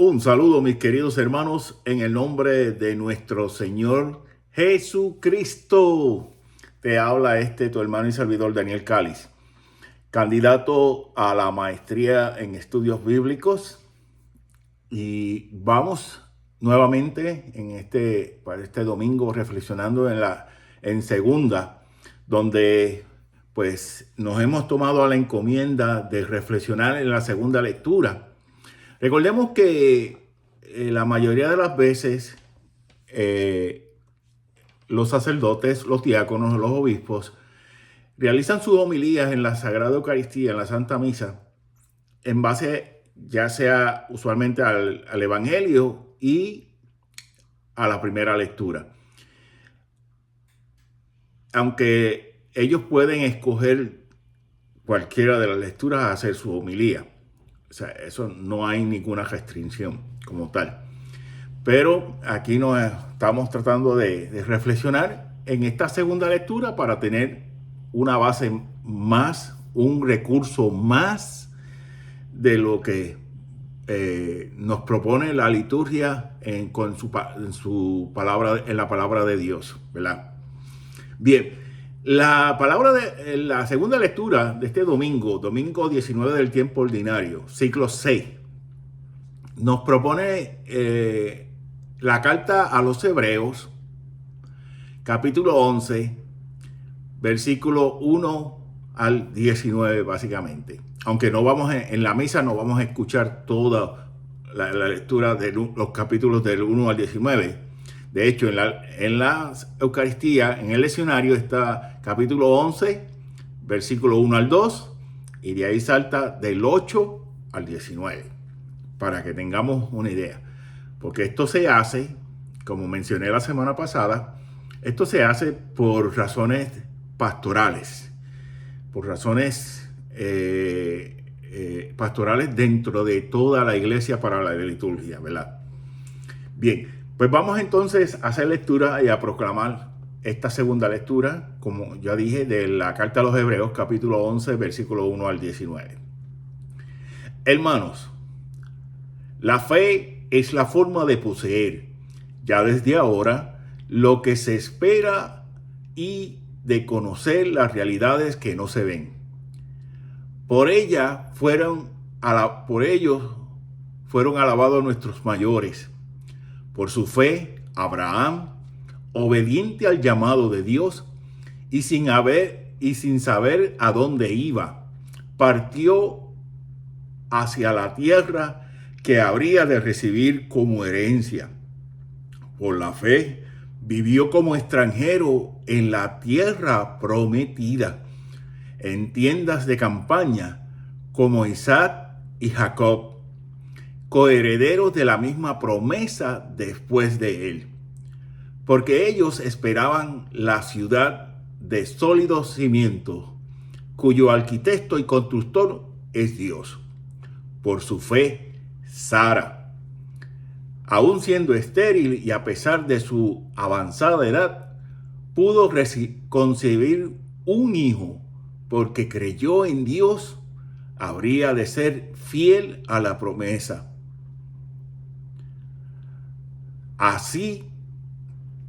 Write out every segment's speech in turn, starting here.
Un saludo, mis queridos hermanos, en el nombre de nuestro Señor Jesucristo. Te habla tu hermano y servidor Daniel Cáliz, candidato a la maestría en estudios bíblicos. Y vamos nuevamente para este domingo reflexionando en segunda, donde pues nos hemos tomado a la encomienda de reflexionar en la segunda lectura. Recordemos que la mayoría de las veces los sacerdotes, los diáconos, los obispos realizan sus homilías en la Sagrada Eucaristía, en la Santa Misa, en base ya sea usualmente al Evangelio y a la primera lectura. Aunque ellos pueden escoger cualquiera de las lecturas a hacer su homilía. O sea, eso no hay ninguna restricción como tal. Pero aquí nos estamos tratando de reflexionar en esta segunda lectura para tener una base más, un recurso más de lo que nos propone la liturgia en la palabra de Dios, ¿verdad? Bien. La segunda lectura de este domingo 19 del tiempo ordinario, ciclo 6, nos propone la carta a los Hebreos, capítulo 11, versículo 1 al 19, básicamente. Aunque en la misa no vamos a escuchar toda la lectura de los capítulos del 1 al 19. De hecho, en la Eucaristía, en el leccionario, está capítulo 11, versículo 1 al 2, y de ahí salta del 8 al 19, para que tengamos una idea. Porque esto se hace, como mencioné la semana pasada, esto se hace por razones pastorales, por razones pastorales dentro de toda la iglesia para la liturgia, ¿verdad? Bien. Pues vamos entonces a hacer lectura y a proclamar esta segunda lectura, como ya dije, de la carta a los Hebreos, capítulo 11, versículo 1 al 19. Hermanos, la fe es la forma de poseer, ya desde ahora, lo que se espera y de conocer las realidades que no se ven. Por ellos fueron alabados nuestros mayores. Por su fe, Abraham, obediente al llamado de Dios y sin saber a dónde iba, partió hacia la tierra que habría de recibir como herencia. Por la fe, vivió como extranjero en la tierra prometida, en tiendas de campaña, como Isaac y Jacob, coherederos de la misma promesa después de él, porque ellos esperaban la ciudad de sólidos cimientos, cuyo arquitecto y constructor es Dios. Por su fe, Sara, aun siendo estéril y a pesar de su avanzada edad, pudo concebir un hijo, porque creyó en Dios, habría de ser fiel a la promesa. Así,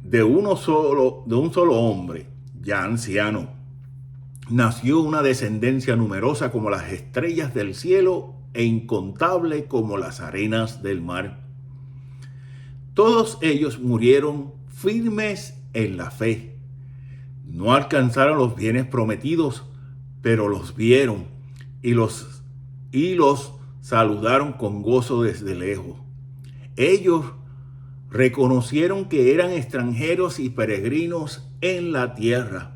de un solo hombre, ya anciano, nació una descendencia numerosa como las estrellas del cielo e incontable como las arenas del mar. Todos ellos murieron firmes en la fe. No alcanzaron los bienes prometidos, pero los vieron y los saludaron con gozo desde lejos. Ellos reconocieron que eran extranjeros y peregrinos en la tierra.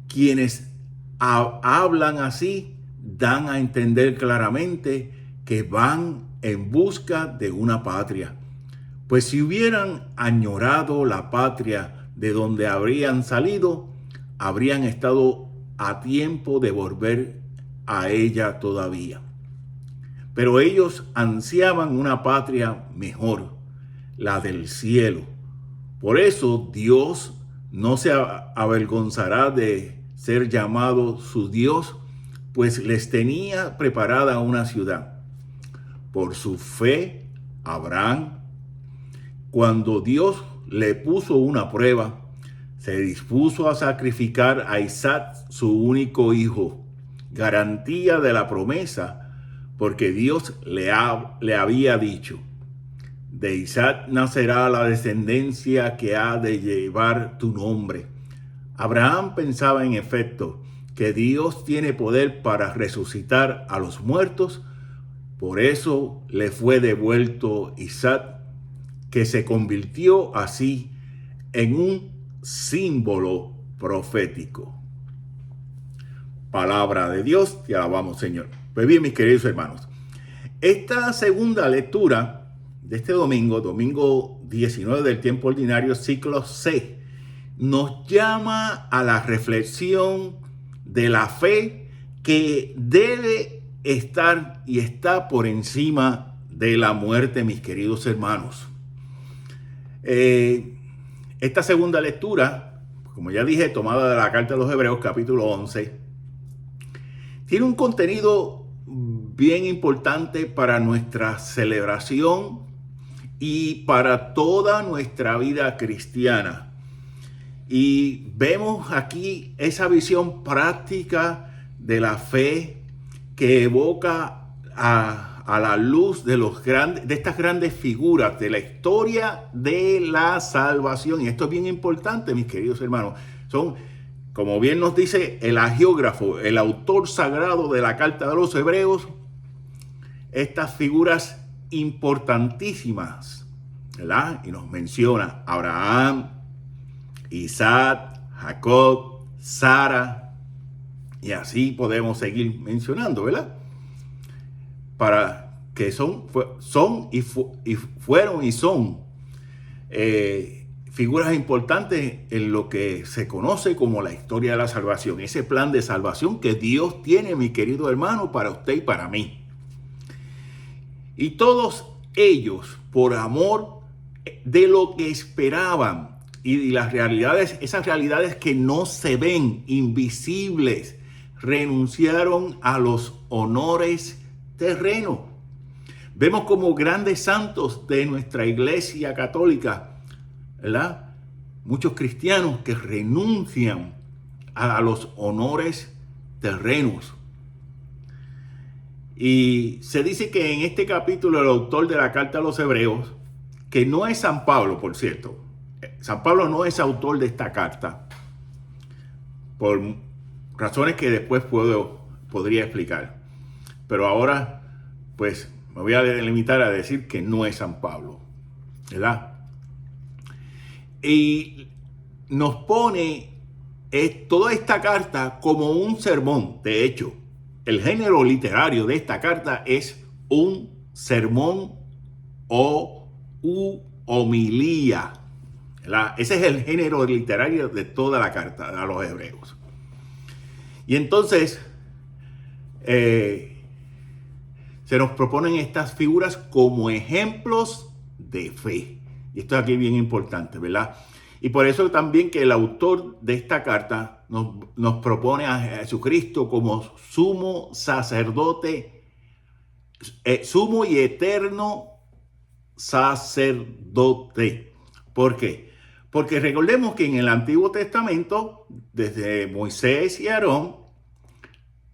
Quienes hablan así dan a entender claramente que van en busca de una patria. Pues si hubieran añorado la patria de donde habrían salido, habrían estado a tiempo de volver a ella todavía. Pero ellos ansiaban una patria mejor, la del cielo. Por eso Dios no se avergonzará de ser llamado su Dios, pues les tenía preparada una ciudad. Por su fe, Abraham, cuando Dios le puso una prueba, se dispuso a sacrificar a Isaac, su único hijo, garantía de la promesa, porque Dios le había dicho: de Isaac nacerá la descendencia que ha de llevar tu nombre. Abraham pensaba en efecto que Dios tiene poder para resucitar a los muertos, por eso le fue devuelto Isaac, que se convirtió así en un símbolo profético. Palabra de Dios, te alabamos, Señor. Pues bien, mis queridos hermanos, esta segunda lectura de este domingo, domingo 19 del tiempo ordinario, ciclo C, nos llama a la reflexión de la fe que debe estar y está por encima de la muerte, mis queridos hermanos. Esta segunda lectura, como ya dije, tomada de la carta de los Hebreos, capítulo 11, tiene un contenido bien importante para nuestra celebración y para toda nuestra vida cristiana. Y vemos aquí esa visión práctica de la fe que evoca a la luz de estas grandes figuras de la historia de la salvación. Y esto es bien importante, mis queridos hermanos. Son, como bien nos dice el agiógrafo, el autor sagrado de la carta de los Hebreos, estas figuras importantísimas, ¿verdad? Y nos menciona Abraham, Isaac, Jacob, Sara, y así podemos seguir mencionando, ¿verdad? Para que fueron y son figuras importantes en lo que se conoce como la historia de la salvación, ese plan de salvación que Dios tiene, mi querido hermano, para usted y para mí. Y todos ellos, por amor de lo que esperaban y las realidades, esas realidades que no se ven, invisibles, renunciaron a los honores terrenos. Vemos como grandes santos de nuestra iglesia católica, ¿verdad? Muchos cristianos que renuncian a los honores terrenos. Y se dice que en este capítulo el autor de la carta a los Hebreos, que no es San Pablo, por cierto, San Pablo no es autor de esta carta, por razones que después podría explicar. Pero ahora, pues, me voy a limitar a decir que no es San Pablo, ¿verdad? Y nos pone toda esta carta como un sermón. De hecho, el género literario de esta carta es un sermón o homilía, ¿verdad? Ese es el género literario de toda la carta a los Hebreos. Y entonces se nos proponen estas figuras como ejemplos de fe. Y esto es aquí bien importante, ¿verdad? Y por eso también que el autor de esta carta nos propone a Jesucristo como sumo sacerdote, sumo y eterno sacerdote. ¿Por qué? Porque recordemos que en el Antiguo Testamento, desde Moisés y Aarón,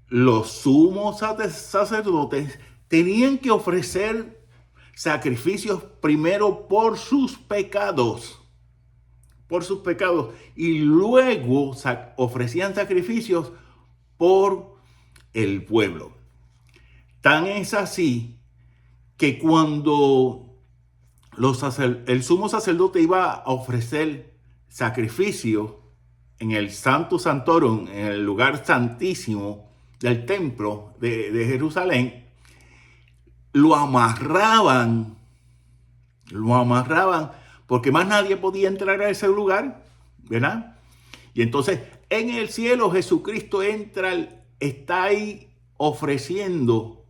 los sumos sacerdotes tenían que ofrecer sacrificios primero por sus pecados, y luego ofrecían sacrificios por el pueblo. Tan es así que cuando el sumo sacerdote iba a ofrecer sacrificio en el Santo Santorum, en el lugar santísimo del templo de Jerusalén, lo amarraban porque más nadie podía entrar a ese lugar, ¿verdad? Y entonces en el cielo Jesucristo está ahí ofreciendo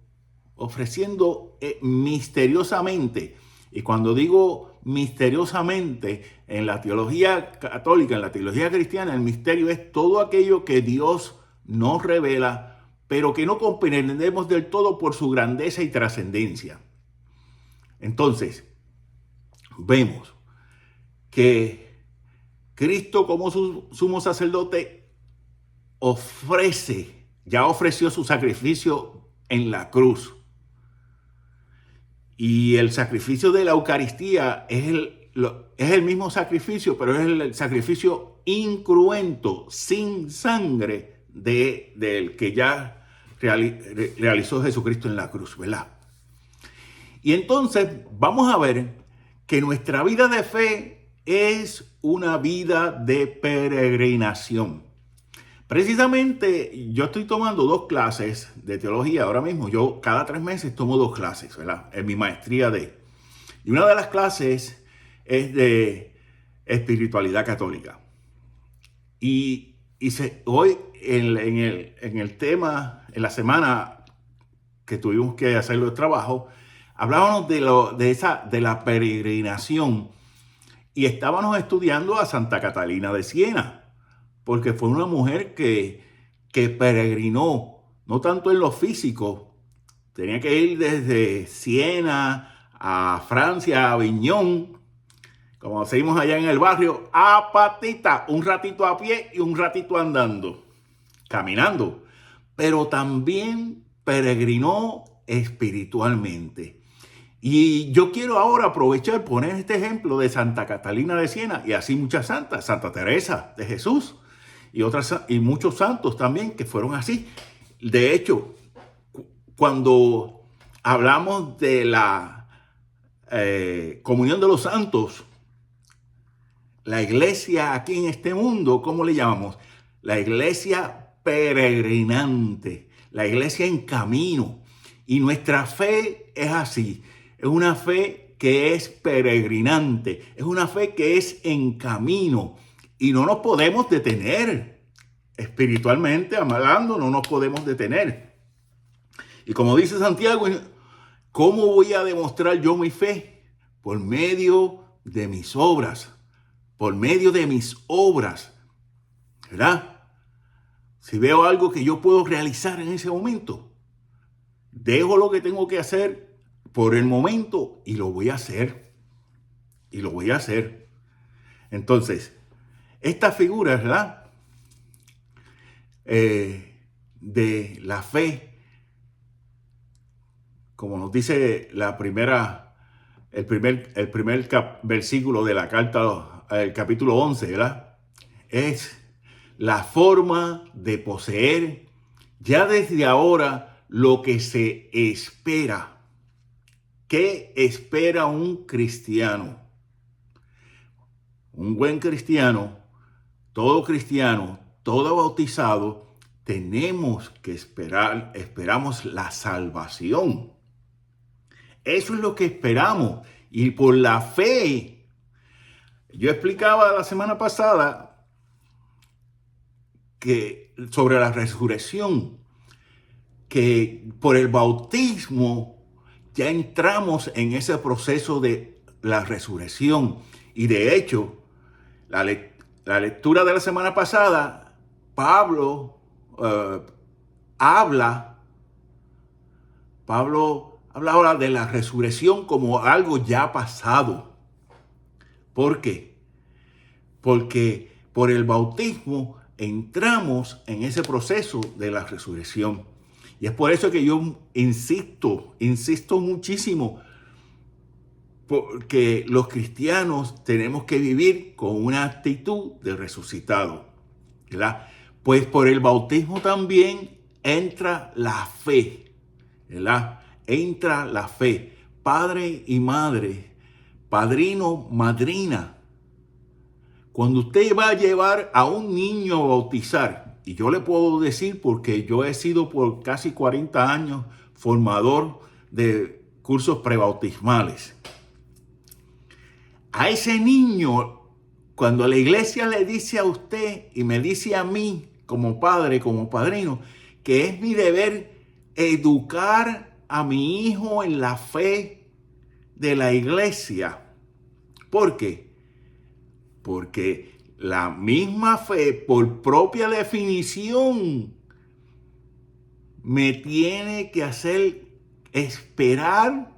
misteriosamente. Y cuando digo misteriosamente, en la teología católica, en la teología cristiana, el misterio es todo aquello que Dios nos revela, pero que no comprendemos del todo por su grandeza y trascendencia. Entonces, vemos que Cristo como sumo sacerdote ya ofreció su sacrificio en la cruz. Y el sacrificio de la Eucaristía es el mismo sacrificio, pero es el sacrificio incruento, sin sangre, del que ya realizó Jesucristo en la cruz, ¿verdad? Y entonces vamos a ver que nuestra vida de fe es una vida de peregrinación. Precisamente yo estoy tomando 2 clases de teología ahora mismo. Yo cada 3 meses tomo 2 clases, ¿verdad? En mi maestría Y una de las clases es de espiritualidad católica. Y hoy en el tema, en la semana que tuvimos que hacerlo de trabajo, hablábamos de la peregrinación y estábamos estudiando a Santa Catalina de Siena, porque fue una mujer que peregrinó, no tanto en lo físico, tenía que ir desde Siena a Francia, a Aviñón, como seguimos allá en el barrio, a patita, un ratito a pie y un ratito andando, caminando, pero también peregrinó espiritualmente. Y yo quiero ahora aprovechar, poner este ejemplo de Santa Catalina de Siena y así muchas santas, Santa Teresa de Jesús y muchos santos también que fueron así. De hecho, cuando hablamos de la comunión de los santos, la iglesia aquí en este mundo, ¿cómo le llamamos? La iglesia peregrinante, la iglesia en camino. Y nuestra fe es así, es una fe que es peregrinante, es una fe que es en camino. Y no nos podemos detener, espiritualmente hablando, no nos podemos detener. Y como dice Santiago, ¿cómo voy a demostrar yo mi fe? Por medio de mis obras. Por medio de mis obras, ¿verdad? Si veo algo que yo puedo realizar en ese momento, dejo lo que tengo que hacer por el momento y lo voy a hacer. Y lo voy a hacer. Entonces, esta figura, ¿verdad? De la fe, como nos dice el primer versículo de la carta, el capítulo 11, ¿verdad? Es la forma de poseer ya desde ahora lo que se espera. ¿Qué espera un cristiano? Un buen cristiano, todo bautizado, tenemos que esperamos la salvación. Eso es lo que esperamos. Y por la fe, yo explicaba la semana pasada que sobre la resurrección, que por el bautismo ya entramos en ese proceso de la resurrección. Y de hecho, la lectura de la semana pasada, Pablo habla ahora de la resurrección como algo ya pasado. ¿Por qué? Porque por el bautismo entramos en ese proceso de la resurrección. Y es por eso que yo insisto muchísimo, porque los cristianos tenemos que vivir con una actitud de resucitado, ¿verdad? Pues por el bautismo también entra la fe, ¿verdad? Entra la fe. Padre y madre, padrino, madrina. Cuando usted va a llevar a un niño a bautizar, y yo le puedo decir porque yo he sido por casi 40 años formador de cursos prebautismales. A ese niño, cuando la iglesia le dice a usted y me dice a mí como padre, como padrino, que es mi deber educar a mi hijo en la fe de la iglesia. ¿Por qué? Porque la misma fe, por propia definición, me tiene que hacer esperar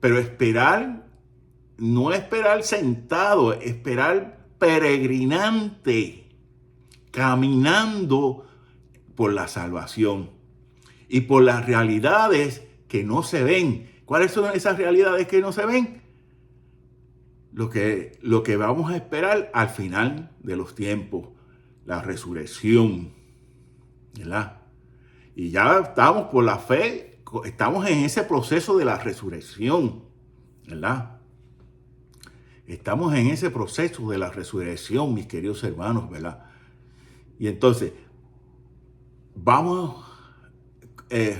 Pero esperar, no esperar sentado, esperar peregrinante, caminando por la salvación y por las realidades que no se ven. ¿Cuáles son esas realidades que no se ven? Lo que vamos a esperar al final de los tiempos, la resurrección, ¿verdad? Y ya estamos por la fe, estamos en ese proceso de la resurrección, ¿verdad? Estamos en ese proceso de la resurrección, mis queridos hermanos, ¿verdad? Y entonces,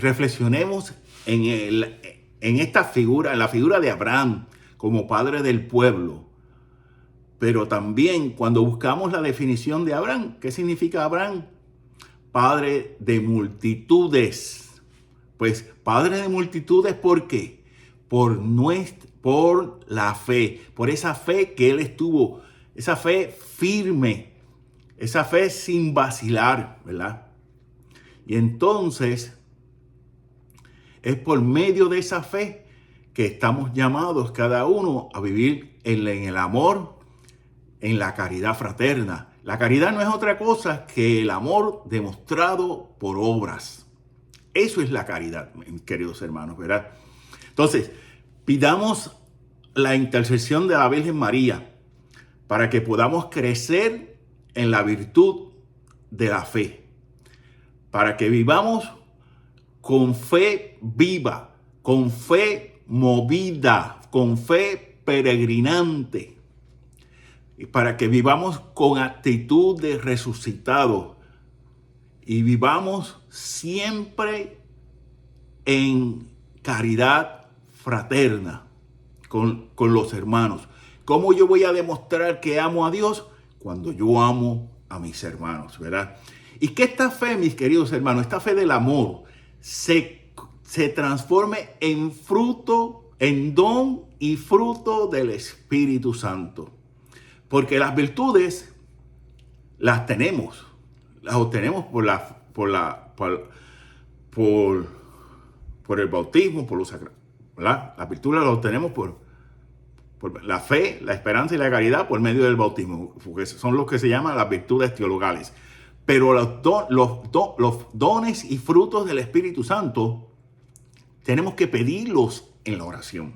reflexionemos en esta figura, en la figura de Abraham como padre del pueblo. Pero también cuando buscamos la definición de Abraham, ¿qué significa Abraham? Padre de multitudes. Pues padre de multitudes, ¿por qué? Por la fe, por esa fe que él estuvo, esa fe firme, esa fe sin vacilar, ¿verdad? Y entonces es por medio de esa fe que estamos llamados cada uno a vivir en el amor, en la caridad fraterna. La caridad no es otra cosa que el amor demostrado por obras. Eso es la caridad, mis queridos hermanos, ¿verdad? Entonces, pidamos la intercesión de la Virgen María para que podamos crecer en la virtud de la fe, para que vivamos con fe viva, con fe movida, con fe peregrinante, y para que vivamos con actitud de resucitado y vivamos siempre en caridad fraterna con los hermanos. ¿Cómo yo voy a demostrar que amo a Dios? Cuando yo amo a mis hermanos, ¿verdad? Y que esta fe, mis queridos hermanos, esta fe del amor se transforme en fruto, en don y fruto del Espíritu Santo. Porque las virtudes las tenemos, las obtenemos por el bautismo, por los sacramentos, ¿verdad? Las virtudes las obtenemos por la fe, la esperanza y la caridad por medio del bautismo, porque son los que se llaman las virtudes teologales. Pero los dones y frutos del Espíritu Santo tenemos que pedirlos en la oración.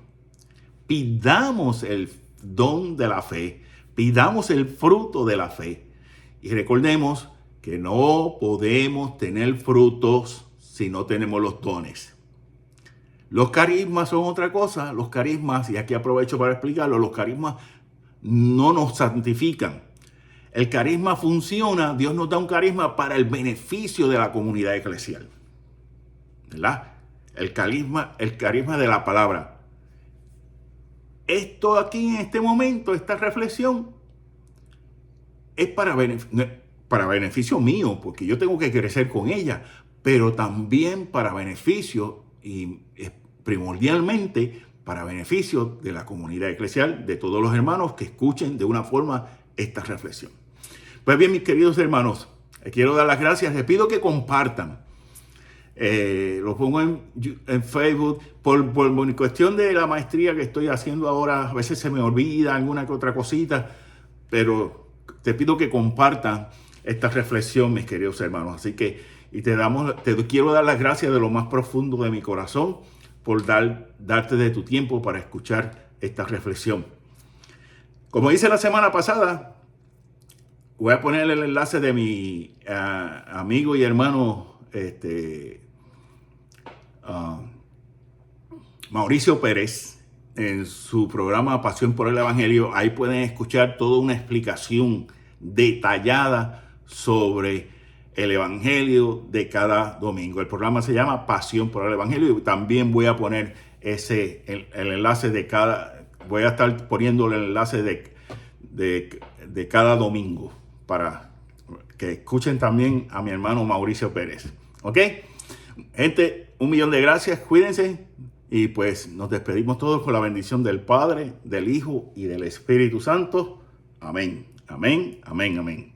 Pidamos el don de la fe, pidamos el fruto de la fe y recordemos que no podemos tener frutos si no tenemos los dones. Los carismas son otra cosa. Los carismas, y aquí aprovecho para explicarlo, los carismas no nos santifican. El carisma funciona, Dios nos da un carisma para el beneficio de la comunidad eclesial, ¿verdad? El carisma de la palabra. Esto aquí en este momento, esta reflexión, es para beneficio mío, porque yo tengo que crecer con ella, pero también para beneficio y primordialmente para beneficio de la comunidad eclesial, de todos los hermanos que escuchen de una forma esta reflexión. Pues bien, mis queridos hermanos, les quiero dar las gracias. Les pido que compartan. Lo pongo en Facebook. Por cuestión de la maestría que estoy haciendo ahora, a veces se me olvida alguna que otra cosita, pero te pido que compartan esta reflexión, mis queridos hermanos. Así que te quiero dar las gracias de lo más profundo de mi corazón por darte de tu tiempo para escuchar esta reflexión. Como hice la semana pasada, voy a poner el enlace de mi amigo y hermano Mauricio Pérez en su programa Pasión por el Evangelio. Ahí pueden escuchar toda una explicación detallada sobre el Evangelio de cada domingo. El programa se llama Pasión por el Evangelio y también voy a poner el enlace de voy a estar poniendo el enlace de cada domingo para que escuchen también a mi hermano Mauricio Pérez. ¿Ok? Gente, 1.000.000 de gracias, cuídense y pues nos despedimos todos con la bendición del Padre, del Hijo y del Espíritu Santo. Amén, amén, amén, amén.